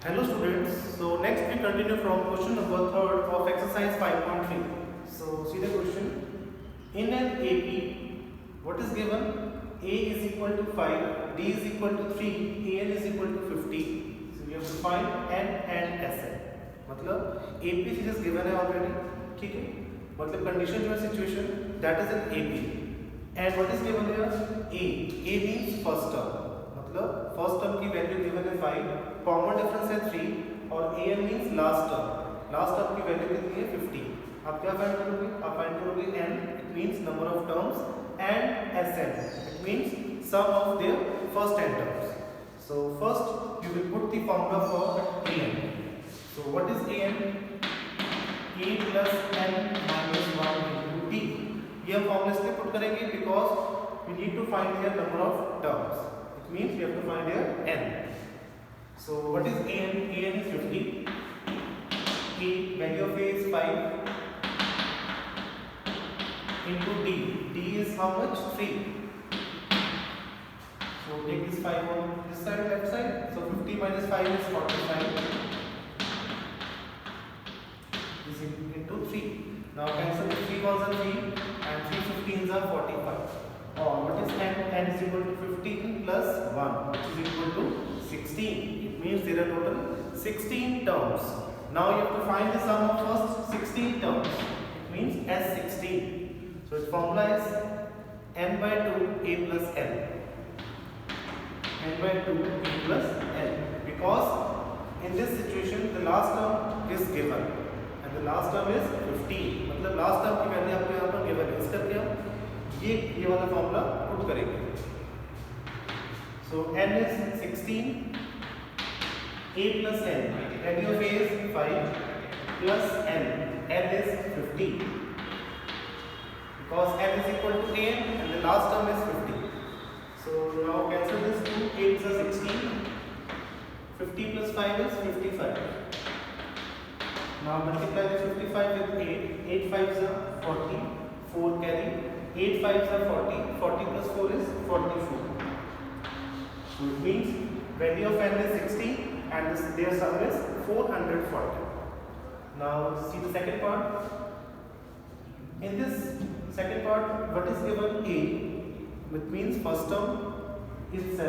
Hello students, so next we continue from question number 3 of exercise 5.3. So see the question. In an AP, what is given? A is equal to 5, D is equal to 3, AN is equal to 50. So we have to find N and SN. मतलब AP is given है already, ठीक है? मतलब condition जो है situation that is an AP. And what is given here? A means first term. मतलब first term की value given है 5, कॉमन डिफरेंस है 3 और an मींस लास्ट टर्म की वैल्यू कितनी है 50. आप क्या फाइंड करोगे? आप फाइंड करोगे n, it means number of terms, and sn, it means sum of their first n terms. So first you will put the formula for an. So what is an? a plus n minus 1 into d. ये हम formula इसलिए put करेंगे because we need to find their number of terms. Means we have to find here n. So what is an? An is 50. A value of a is 5 into d. D is how much? 3. So take this 5 on this side, left side. So 50 minus 5 is 45. Is into 3. Now cancel the 3 ones are 3 and 3 15s are 45. Or what is n? N is equal to 15 plus 1, which is equal to 16. It means there are total 16 terms. Now you have to find the sum of first 16 terms. It means S16. So its formula is n by 2 a plus n. N by 2 a plus n. Because in this situation the last term is given and the last term is 15. मतलब last term की value आपको यहाँ पर given है. इस करके हम ये वाला फॉर्मूला पुट करेंगे. सो n is 16, a plus n, value of a is 5 plus n is 50 because n is equal to a and the last term is 50. So now cancel this 2, 8 is 16, 50 plus 5 is 55. Now multiply the 55 with 8, 8 5s are 40, 4 carry, 8 5s are 40, 40 plus 4 is 44. So it means value of n is 60 and their sum is 440. Now see the second part. In this second part, what is given? A, which means first term is 7,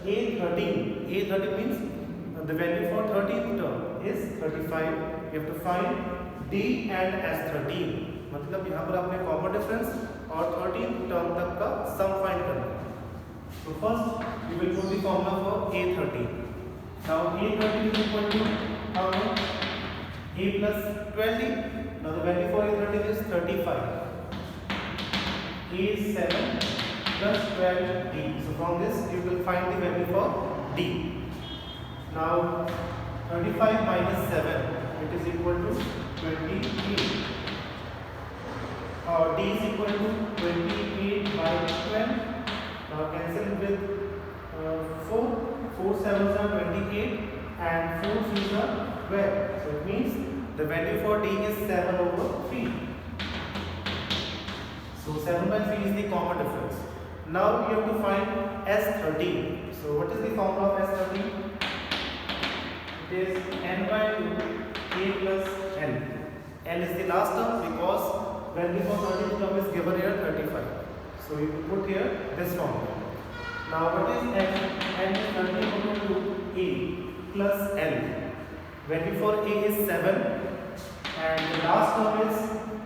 a 13 means the value for 13th term is 35. You have to find d and s13. मतलब यहाँ पर आपने common difference और 13 term तक का sum find करना है. तो first you will put the formula for a13. Now a13 is equal to how much? a plus 20. Now the value for a13 is 35. a is 7 plus 12 d. So from this you will find the value for d. Now 35 minus 7, it is equal to 28. D is equal to 28 by 12. Now cancel with 4. 4 7s are 28 and 4 3s are 12. So it means the value for D is 7 over 3. So 7 by 3 is the common difference. Now you have to find S13. So what is the formula of S13? It is n by 2 a plus n. N is the last term because value for 13th term is given here 35. So you put here this formula. Now what is n? N is 13 equal to a plus n. Value for a is 7 and the last term is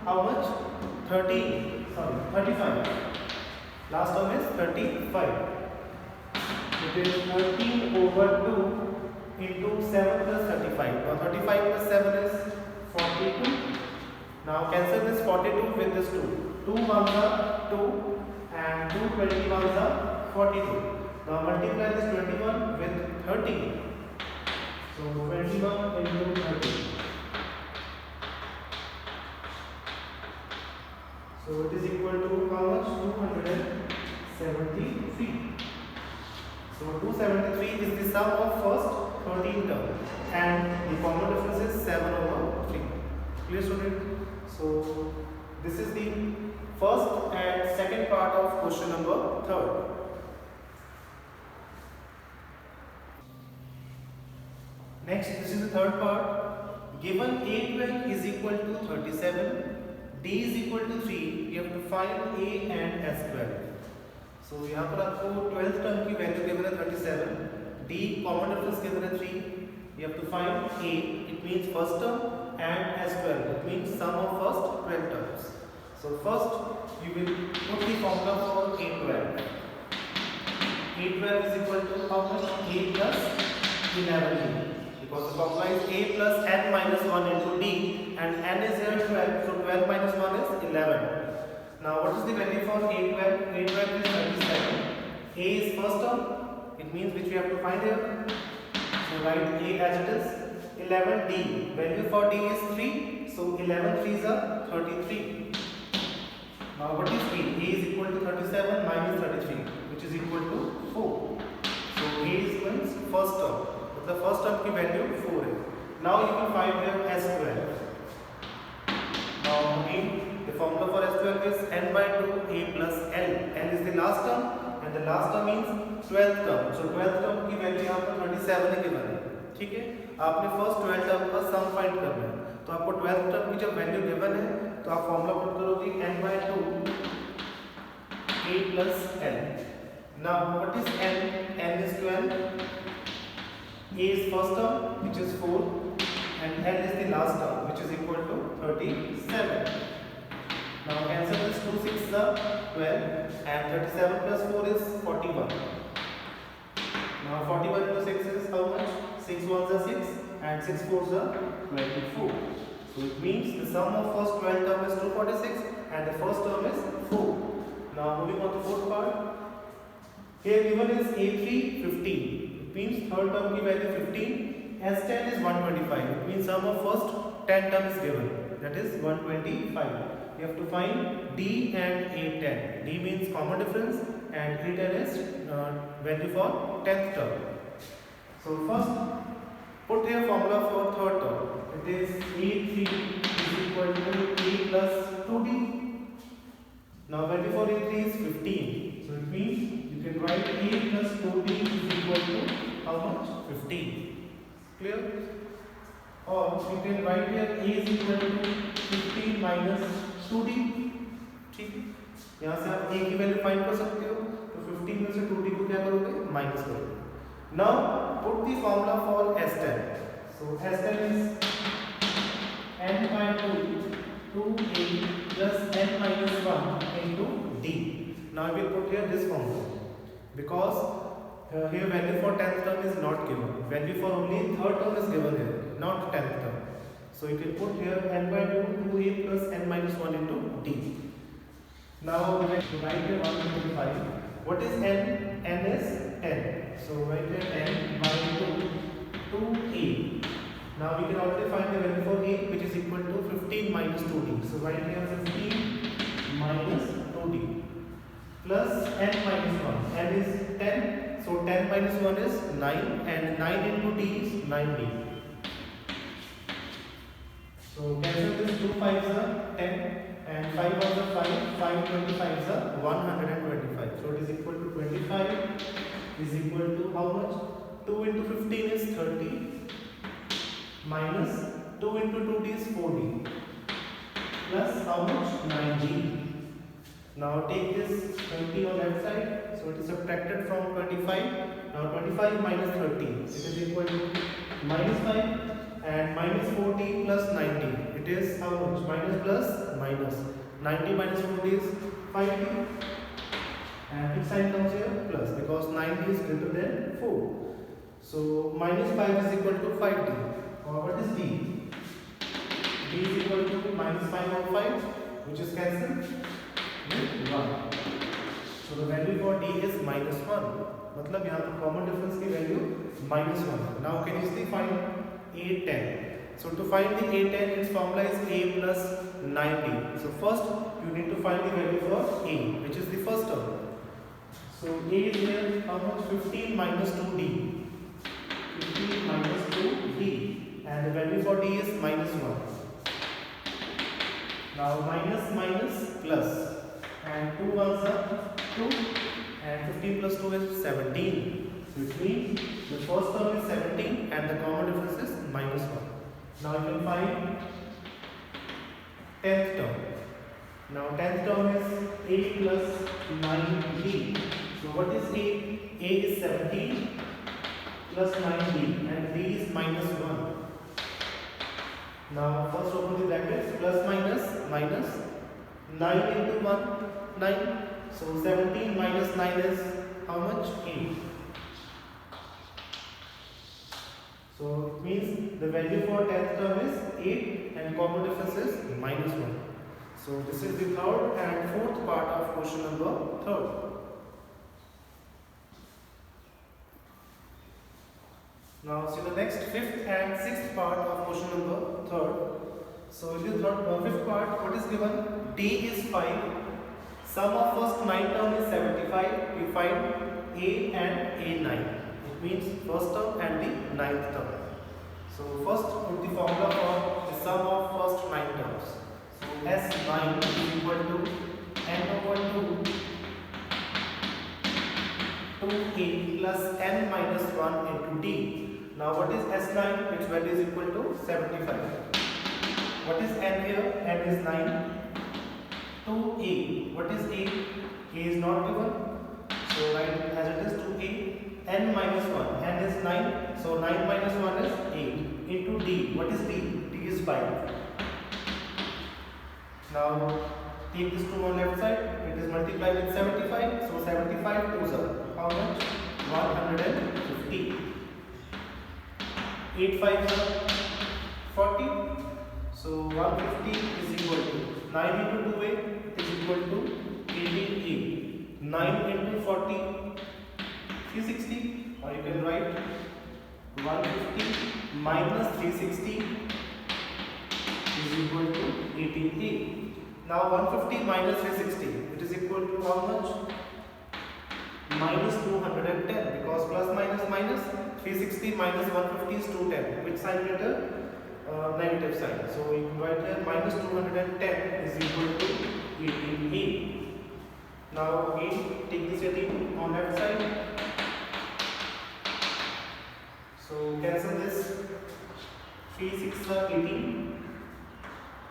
how much? 35. Last term is 35. It is 13 over 2 into 7 plus 35. Now 35 plus 7 is 42. Now cancel this 42 with this 2. 2 ones are 2 and 2 21s are 42. Now multiply this 21 with 30. So 21 into 30. So it is equal to how much? 273. So 273 is the sum of first 13 term and the common difference is 7 over 3. Clear student? So this is the first and second part of question number 3. Next, this is the third part. Given A12 is equal to 37, D is equal to 3, you have to find A and S12. So यहाँ पर आपको 12th term की value given है 37, D common difference given है 3, you have to find A, it means first term, and S12, it means sum of first 12 terms. So first you will put the formula for A12. A12 is equal to how much? A plus 11D. Because the formula is A plus n minus 1 into D, and n is here 12, so 12 minus 1 is 11. Now what is the value for A12? A12 is 37. A is first term, it means which we have to find here. So write A as it is. 11D, value for D is 3, so 11 3s are 33. Now what is A? A is equal to 37 minus 33, which is equal to 4. So A is means first term. The first term की value 4 है. Now you can find here S12. Now again the formula for S12 is n by 2 A plus L. L is the last term, and the last term means 12th term. So 12th term की value यहाँ पर 27 है given है. ठीक है? आपने first 12 term का sum find करना है. तो आपको 12th term की जब value given है, तो आप formula put करोगे n by 2 A plus L. Now what is n? N is 12. A is first term, which is 4, and L is the last term, which is equal to 37. Now cancel this 2 6 is 12, and 37 plus 4 is 41. Now 41 into 6 is how much? 6 1s are 6, and 6 4s are 24. So it means the sum of first 12 term is 246, and the first term is 4. Now moving on to fourth part. Here given is A3 15. Means third term की value 15, S10 is 125. It means sum of first 10 term is given, that is 125. You have to find D and A10. D means common difference, and A10 is value for 10th term. So first put here formula for third term. It is A3 is equal to A plus 2D. Now value for A3 is 15. So it means you can write A plus 2D is equal to how much? 15. Clear? Or you can write here A is equal to 15 minus 2D. ठीक है? यहाँ से आप A की value find कर सकते हो. तो 15 में से 2D को क्या करोगे? माइनस करोगे. Now put the formula for S10. So S10 is n by 2A plus n minus 1 into D. Now I will put here this formula. Because here value for 10th term is not given. Value for only third term is given here, not 10th term. So you can put here n by 2 2A plus n minus 1 into D. Now let's write here 125. What is n? N is 10. So write here n by 2 2A. Now we can already find the value for A, which is equal to 15 minus 2D. So write here 15 minus 2D. Plus n minus 1. N is 10, so 10 minus 1 is 9, and 9 into D is 9D. So cancel this 2 5s are 10, and 5 1s are 5, 5 25s are 125. So it is equal to 25 is equal to how much? 2 into 15 is 30, minus 2 into 2D is 4D, plus how much? 9D. Now take this 20 on left side, so it is subtracted from 25. Now 25 minus 30, it is equal to minus 5, and minus 40 plus 90, it is how much? Minus plus minus. 90 minus 40 is 5D, and which sign comes here? Plus, because 90 is greater than 4. So minus 5 is equal to 5D. Or what is D? D is equal to minus 5 on 5, which is cancelled. 1. So the value for D is minus 1. मतलब यहाँ पर common difference की value minus 1. Now can you see find A10? So to find the A10, its formula is A plus 90. So first you need to find the value for A, which is the first term. So A is here how much? 15 minus 2D. 15 minus 2D, and the value for D is minus 1. Now minus minus plus. And 2 ones are 2, and 15 plus 2 is 17. So it means the first term is 17 and the common difference A is 17 plus 9B and B is minus 1. Now first open the brackets, plus minus 9 into 1, 9. So 17 minus 9 is how much? 8. So it means the value for 10th term is 8 and common difference is minus 1. So this is the third and fourth part of question number 3. Now see the next fifth and sixth part of question number 3. So in the fifth part, what is given? D is 5. Sum of first 9 term is 75. We find A and A9. It means first term and the ninth term. So first put the formula for the sum of first 9 terms. So S9 is equal to n over 2 2A plus n minus 1 into D. Now what is S9? Its value is equal to 75. What is n here? N is 9. 2A. What is A? A is not given. So write as it is 2A. N minus 1. N is 9. So 9 minus 1 is 8. Into D. What is D? D is 5. Now take this 2 on left side. It is multiplied with 75. So 75 2s are how much? 150. 8 5s are 40. So 150 is equal to 9 into 2A, it is equal to 18A. 9 into 40, 360, or you can write 150 minus 360 is equal to 18A. Now 150 minus 360, it is equal to how much? Minus 210, because plus minus minus 360 minus 150 is 210. Which sign later? Negative sign. So you can write here minus 210 is equal to 18A. Now again take this 18 on left side. So cancel this. 3 6 are 18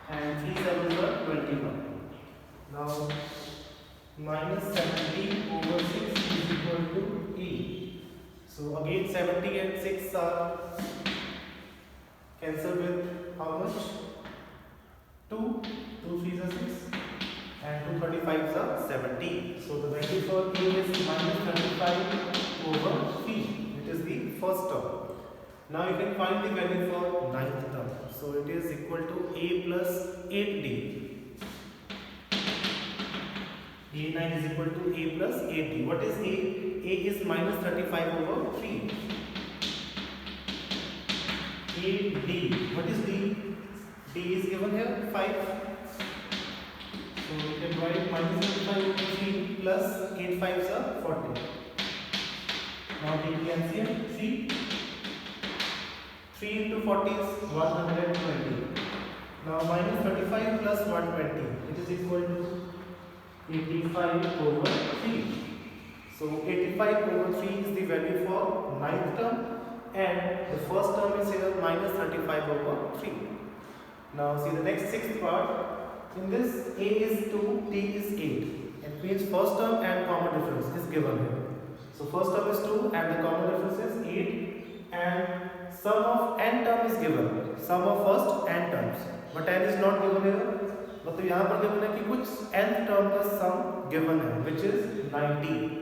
and 3 7 are 21. Now minus 70 over 6 is equal to E. So again 70 and 6 are cancel with how much? 2, 2 3s are 6 and 2 35s are 70. So the value for A is minus 35 over 3. It is the first term. Now you can find the value for ninth term. So it is equal to A plus 8D. A9 is equal to A plus 8D. What is A? A is minus 35 over 3. AD. What is D? D is given here 5. So we can write minus 35 over 3 plus 8 5s are 40. Now take the LCM. See, 3 into 40 is 120. Now minus 35 plus 120. It is equal to 85 over 3. So 85 over 3 is the value for ninth term. And the first term is here minus 35 over 3. Now see the next sixth part. In this A is 2, D is 8. It means first term and common difference is given here. So first term is 2 and the common difference is 8. And sum of n term is given. Sum of first n terms. But n is not given here. मतलब यहाँ पर given है कि कुछ nth term का sum given है, which is 90.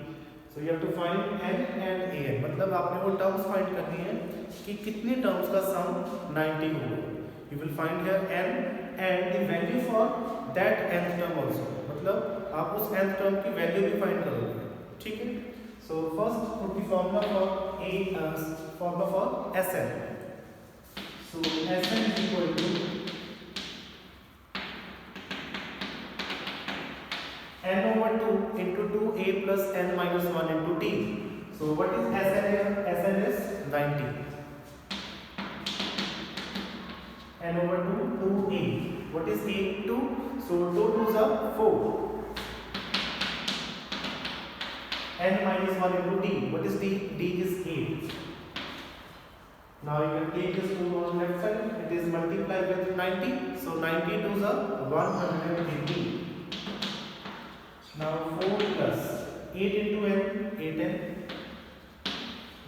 So you have to find n and an. मतलब आपने वो terms find करनी है कि कितनी terms का sum 90 होगा. You will find here n and the value for that nth term also. मतलब आप उस nth term की value भी find करोगे. ठीक है? So first put the formula for Sn. So Sn is equal to n over 2 into 2a plus n minus 1 into t. So what is Sn here? Sn is 90. N over 2, 2a. What is a? 2. So 2 2s are 4. N minus 1 into d. What is d? D is 8. Now you can take this 2 on the left side. It is multiplied with 90. So 90 2s are 180. Now 4 plus 8 into n, 8n.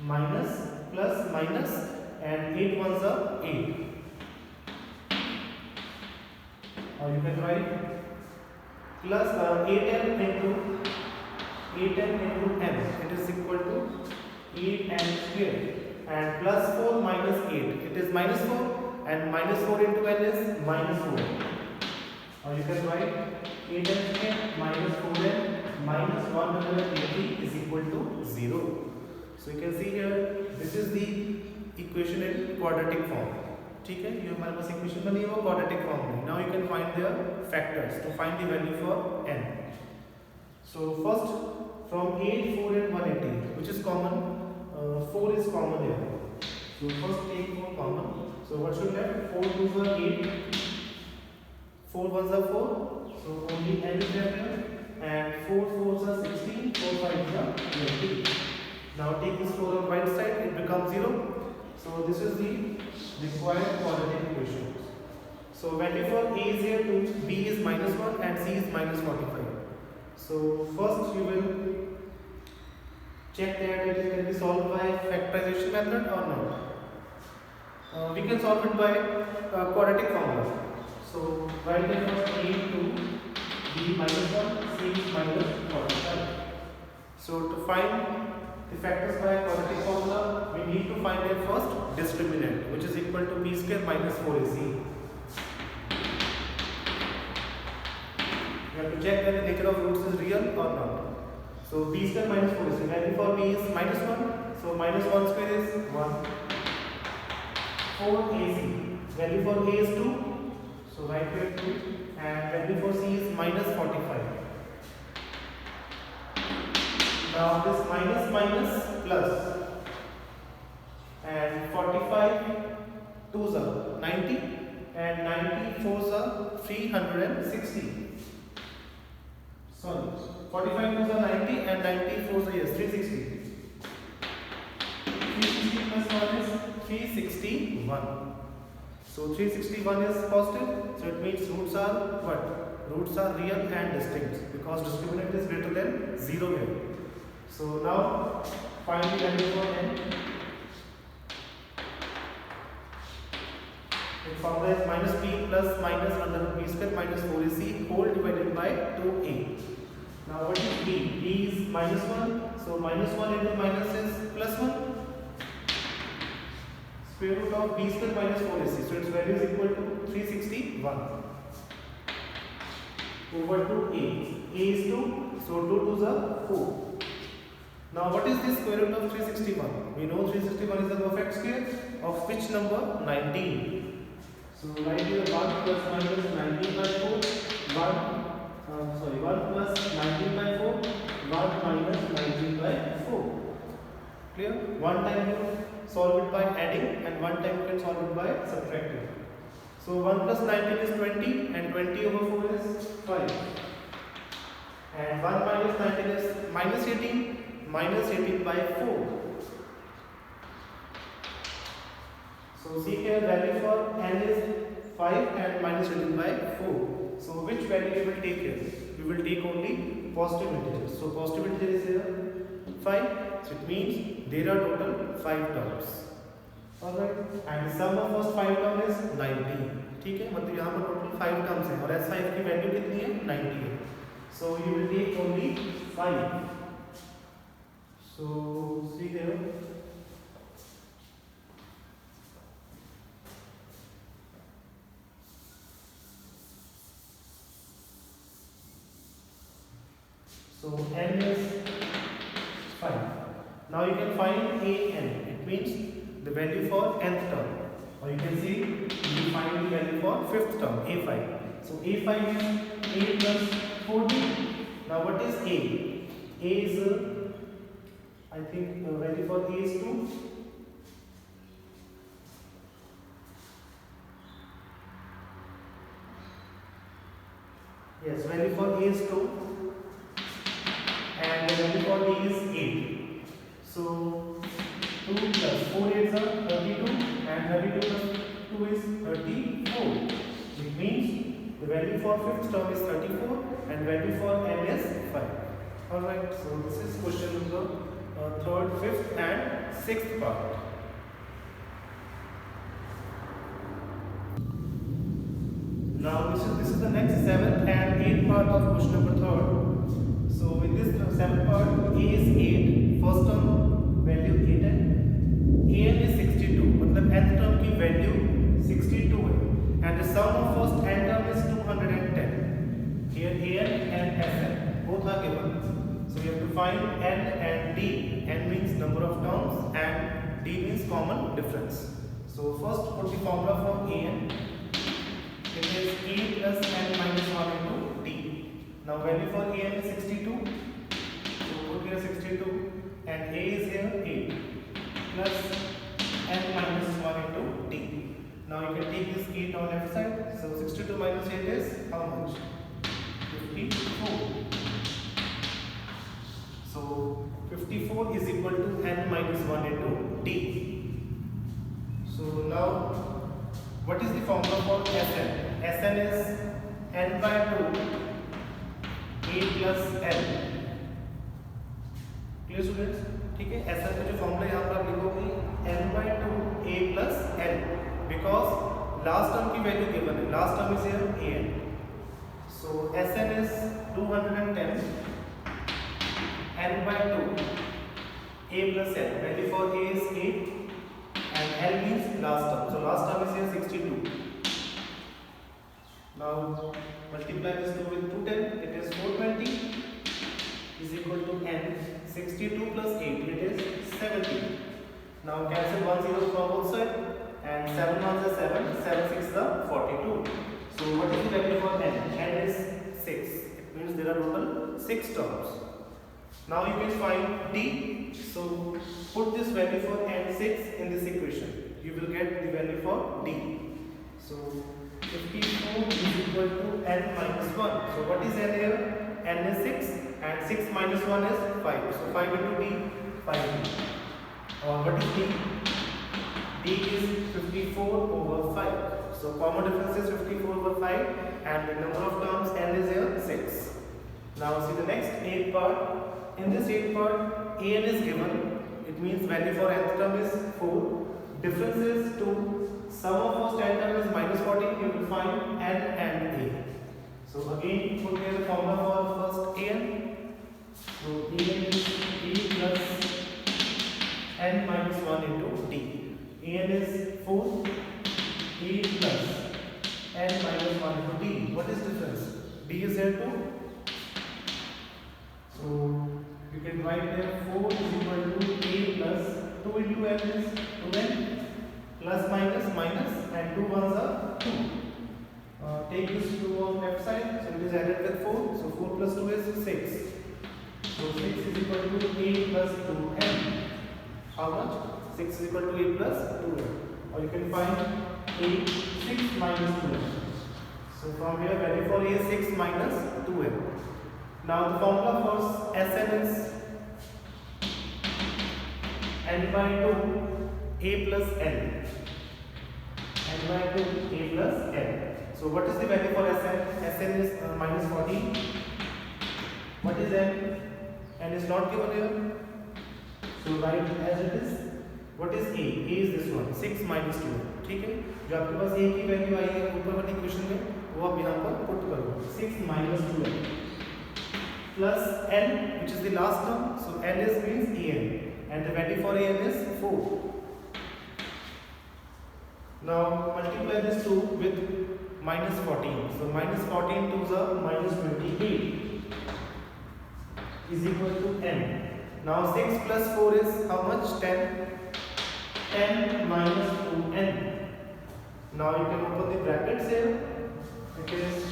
minus plus minus and 8 ones are 8. Or you can write plus 8m into 8m into n. It is equal to 8n square. And plus 4 minus 8. It is minus 4. And minus 4 into n is minus 4. Or you can write 8n square minus 4n minus 180 is equal to 0. So you can see here, this is the equation in quadratic form. ठीक है, ये हमारे पास equation बनी है वो quadratic form में. Now you can find their factors to find the value for n. So first from 8, 4 and 180 which is common, 4 is common here. So first take 4 common. So what should have? 4 2s are 8, 4 1s are 4, so only n is there here, and 4 4s are 16, 4 5s are 20. Now take this 4 on right side, it becomes 0. So this is the required quadratic equation. So value for a is here 2, b is minus 1 and c is minus 45. So first you will check that it can be solved by factorization method or not. We can solve it by quadratic formula. So write the first a into b minus 1, c is minus 45. So to find the factors by quadratic formula, we need to find their first discriminant, which is equal to b square minus 4ac. You have to check whether the nature of roots is real or not. So b square minus 4ac, value for b is minus 1, so minus 1 square is 1. 4ac, value for a is 2, so write here 2, and value for c is minus 45. Now this minus minus plus, and 45 2s are 90 and 90 4s are 360. Sorry, 45 2s are 90 and 90 4s are, yes, 360. 360 plus 1 is 361. So 361 is positive, so it means roots are what? Roots are real and distinct because discriminant is greater than 0 here. So now find the value for n. The formula is minus b plus minus under b square minus 4ac whole divided by 2a. Now what is b? b is minus 1. So minus 1 into minus is plus 1. Square root of b square minus 4ac. So its value is equal to 361. Over to a. A is 2. So 2 2s are 4. Now what is the square root of 361? We know 361 is the perfect square of which number? 19. So write here 1 plus minus 19 by 4, 1 plus 19 by 4, 1 minus 19 by 4. Clear? One time you solve it by adding and one time you can solve it by subtracting. So 1 plus 19 is 20 and 20 over 4 is 5. And 1 minus 19 is minus 18. Minus 18 by 4. So see here value for n is 5 and minus 18 by 4. So which value we will take here? We will take only positive integers. So positive integer is here 5. So it means there are total 5 terms. Alright. And the sum of first 5 term is 90. ठीक है, मतलब यहाँ पर total 5 terms हैं और S5 की value कितनी है? 90 है. So you will take only 5. So see here. So n is 5. Now you can find a n. It means the value for nth term. Or you can see you find the value for fifth term, a5. So a5 is 8 plus 40. Now what is a? A is I think value for a is 2. Yes, value for a is 2 and the value for d is 8. So 2 plus 4 is 32 and 32 plus 2 is 34. It means the value for fifth term is 34 and value for n is 5. Alright, so this is question number 3rd, 5th and sixth part. Now this is the next seventh and eighth part of question number third. So in this seventh part, a is 8, first term value 8 है, an is 62, मतलब nth term की value 62 है, and the sum of first n term is 210. Here an and sn both are given, so you have to find n and d. N means number of terms and d means common difference. So first put the formula for an. It is a plus n minus 1 into d. Now value for an is 62. So put here 62 and a is here 8 plus n minus 1 into d. Now you can take this 8 on left side. So 62 minus 8 is how much? 54. So 54 is equal to n minus 1 into d. So now what is the formula for Sn? Sn is n by 2 a plus n. Clear students? ठीक है, Sn का जो formula यहाँ पर आप लिखोगे n by 2 a plus n, because last term की value given है. Last term is here an. So Sn is 210 n by 2 a plus n. Value for a is 8. And L means last term. So last term is here 62. Now multiply this 2 with 210. It is 420 is equal to n. 62 plus 8. It is 70. Now cancel 1 0 from both sides. And 7 1 is 7. 7 6 is 42. So what is the value for n? N is 6. It means there are total 6 terms. Now you can find d. So put this value for n6 in this equation. You will get the value for d. So 54 is equal to n minus 1. So what is n here? N is 6 and 6 minus 1 is 5. So 5 into d, 5d. Or what is d? D is 54 over 5. So common difference is 54 over 5 and the number of terms n is here 6. Now see the next 8th part. In this 8th part, an is given. It means value for nth term is 4. Difference is 2. Sum of first n term is minus 14. You will find n and a. So again, put here the formula for first an. So an is a plus n minus 1 into d. An is 4. A plus n minus 1 into d. What is difference? D is here 2. So you can write there 4 is equal to a plus 2 into n is 2n plus minus minus and 2 ones are 2. Take this 2 on left side, so it is added with 4. So 4 plus 2 is 6. So 6 is equal to a plus 2n. How much? 6 is equal to a plus 2n. Or you can find a 6 minus 2n. So from here value for a is 6 minus 2n. Now the formula for Sn is n by 2 a plus n. N by 2 a plus n. So what is the value for Sn? Sn is minus 14. What is n? N is not given here. So write as it is. What is a? A is this one, 6 minus 2. ठीक है, जो आपके पास a की value आई है ऊपर वाली equation में, वो आप यहाँ पर पुट करो. 6 minus 2n plus n, which is the last term. So n is means an, and the value for an is 4. Now multiply this 2 with minus 14. So minus 14 to the minus 28 is equal to n. Now 6 plus 4 is how much? 10. 10 minus 2n. Now you can open the brackets here. It is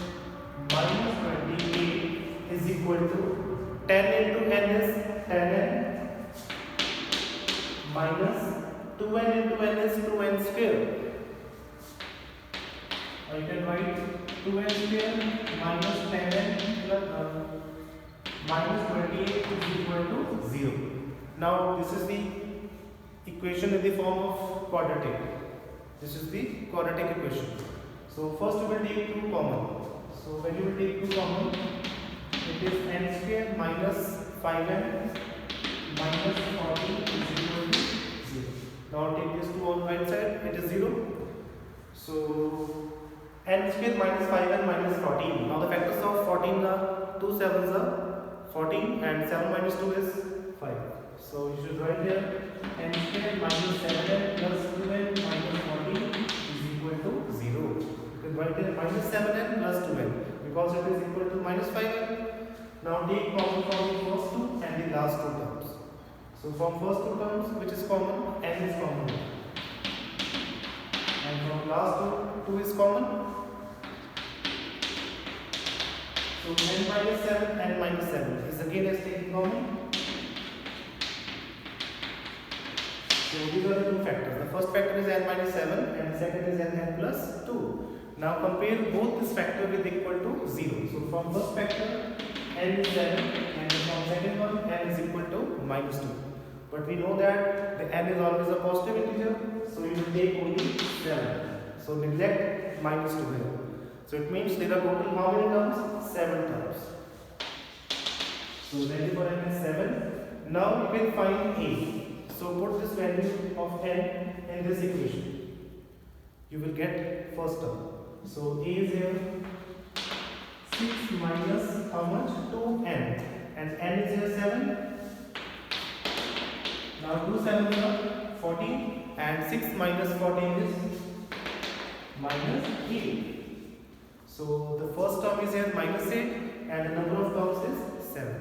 minus 28 is equal to 10 into n is 10n minus 2n into n is 2n square. Or you can write 2n square minus 10n plus minus 28 is equal to 0. Now this is the equation in the form of quadratic. This is the quadratic equation. So first we will take 2 common. So when you will take 2 common, it is n square minus 5n minus 40 is equal to Now take this 2 on right side, it is 0. So n square minus 5n minus 14. Now the factors of 14 are 2 7s are 14 and 7 minus 2 is 5. So you should write here n square minus 7n plus 2n minus 14 is equal to 0. You can write here minus 7n plus 2n because it is equal to minus 5n. Now take common from the first two and the last two terms. So from first two terms, which is common, n is common. And from last two is common. So n minus 7 and minus 7 is again as taking common. So these are the two factors. The first factor is n minus 7 and the second is n plus 2. Now compare both this factor with equal to 0. So from first factor n is 7 and from second one n is equal to minus 2. But we know that the n is always a positive integer, so we will take only 7. So neglect minus 2 here. So it means there are total how many terms? 7 terms. So value for n is 7. Now you can find a. So put this value of n in this equation. You will get first term. So a is here 6 minus how much? 2n. And n is here 7. Now 2 7s are 14 and 6 minus 14 is minus 8. So the first term is here minus 8 and the number of terms is 7.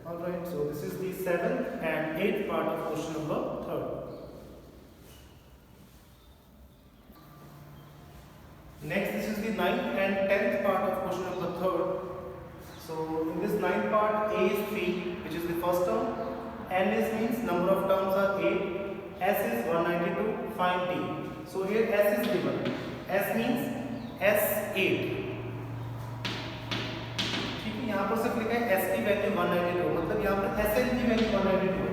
Alright, so this is the 7th and 8th part of question number 3rd. Next, this is the 9th and 10th part of question number 3rd. So in this 9th part, a is 3, which is the first term. N is means number of terms are 8. S is 192. Find t. So here S is given. S means S8. ठीक है, यहाँ पर सिर्फ लिखा है S की value 192, मतलब यहाँ पर SN की वैल्यू 192 है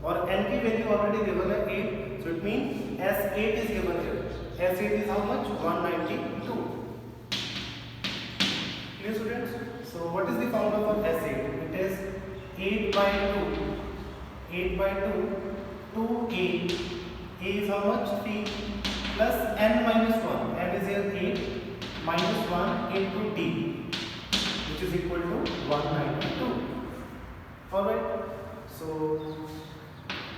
और N की वैल्यू ऑलरेडी गिवन है 8. So it means S8 is given here. S8 is how much? 192. Clear students? So what is the formula for S8? It is 8 by 2. 8 by 2, 2a. A is how much? 3 plus n minus 1. N is here 8 minus 1 into t, which is equal to 192. Alright. So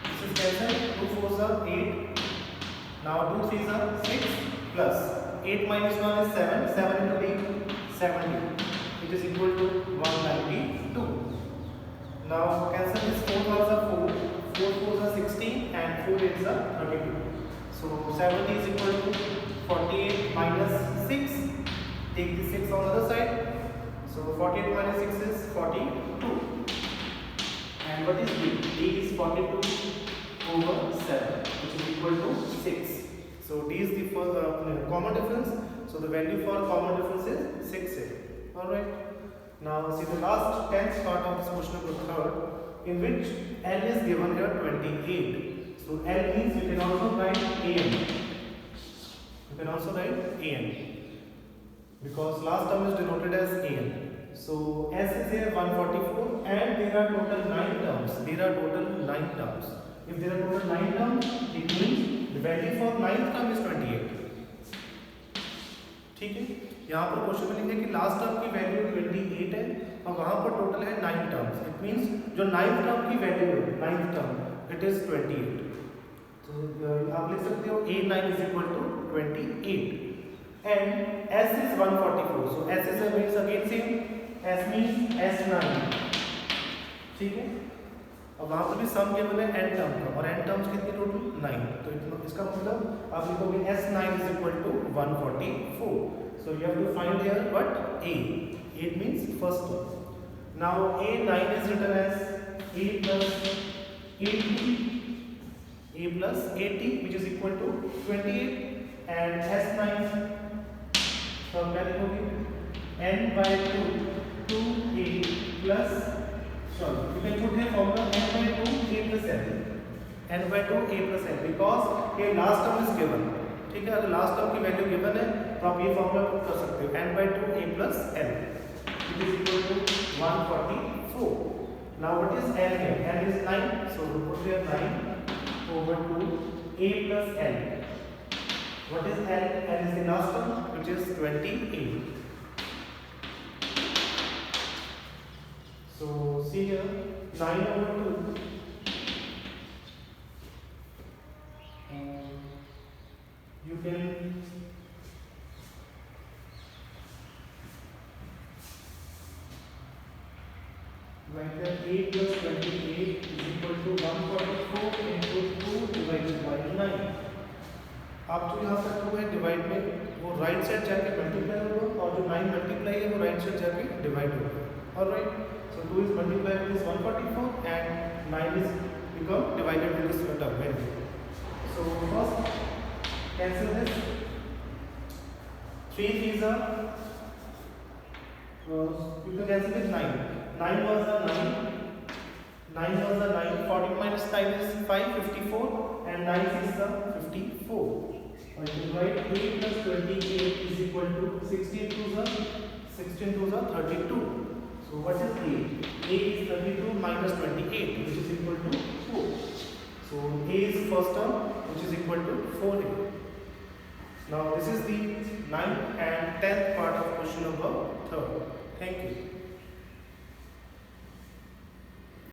this is cancelled. 2 4s are 8. Now 2 3s are 6 plus 8 minus 1 is 7. 7 into t, 70. It is equal to 192. Now cancel this 4 4s are 4, 4 4s are 16 and 4 8s are 32. So 70 is equal to 48 minus 6. Take the 6 on the other side. So 48 minus 6 is 42. And what is D? D is 42 over 7, which is equal to 6. So D is the common difference. So the value for common difference is 6 here. Alright. Now see the last 10th part of this question number 3rd, in which L is given here 28. So L means you can also write AN. You can also write AN because last term is denoted as AN. So S is here 144 and there are total 9 terms. There are total 9 terms. If there are total 9 terms, it means the value for 9th term is 28. ठीक है, यहाँ पर question में लिखा है कि last term की value 28 है और वहाँ पर टोटल है 9 टर्म्स. इट मींस जो 9th टर्म की वैल्यू है 9th टर्म इट इज 28. तो आप लिख सकते हो A9 is equal to 28 and S is 144. So S is means again same. S means S9. ठीक है, और वहाँ पर भी सम गिवन है n टर्म का और n टर्म्स कितने टोटल 9. तो इसका मतलब आप लिखोगे S9 is equal to 144. So you have to find here what A. A means first term. Now A9 is written as A plus 80. A plus 80 which is equal to 28 and S9 so क्या लिखोगे n by 2 2A plus sorry you can put here formula n by 2 A plus L. N by 2 A plus L because ये last term is given. ठीक है, अगर last term की value given है तो आप ये फॉर्मूला पुट कर सकते हो n by 2 A plus L which is equal to 144. Now what is N here? N is 9, so we put here 9 over 2 a plus l. What is l? L is the last term, which is 28. So see here, 9 over 2. You can write that 8 plus 28 is equal to 144 into 2 divided by 9. आप जो यहाँ पर 2 है divide में वो right side जाके multiply होगा और जो 9 मल्टीप्लाई है वो राइट साइड जाके डिवाइड होगा. Alright, so 2 is multiplied with this 144 and 9 is become divided with this term. So first cancel this. 3 threes are you can cancel with 9. 9 was the 9. 9 was the 9. 40 minus 9 is 5, 54, and 9 is the 54. Or you can write 8 plus 28 is equal to 16 to the 32. So what is A? A is 32 minus 28, which is equal to 4. So A is first term, which is equal to 4A. Now this is the 9th and 10th part of question number 3. Thank you.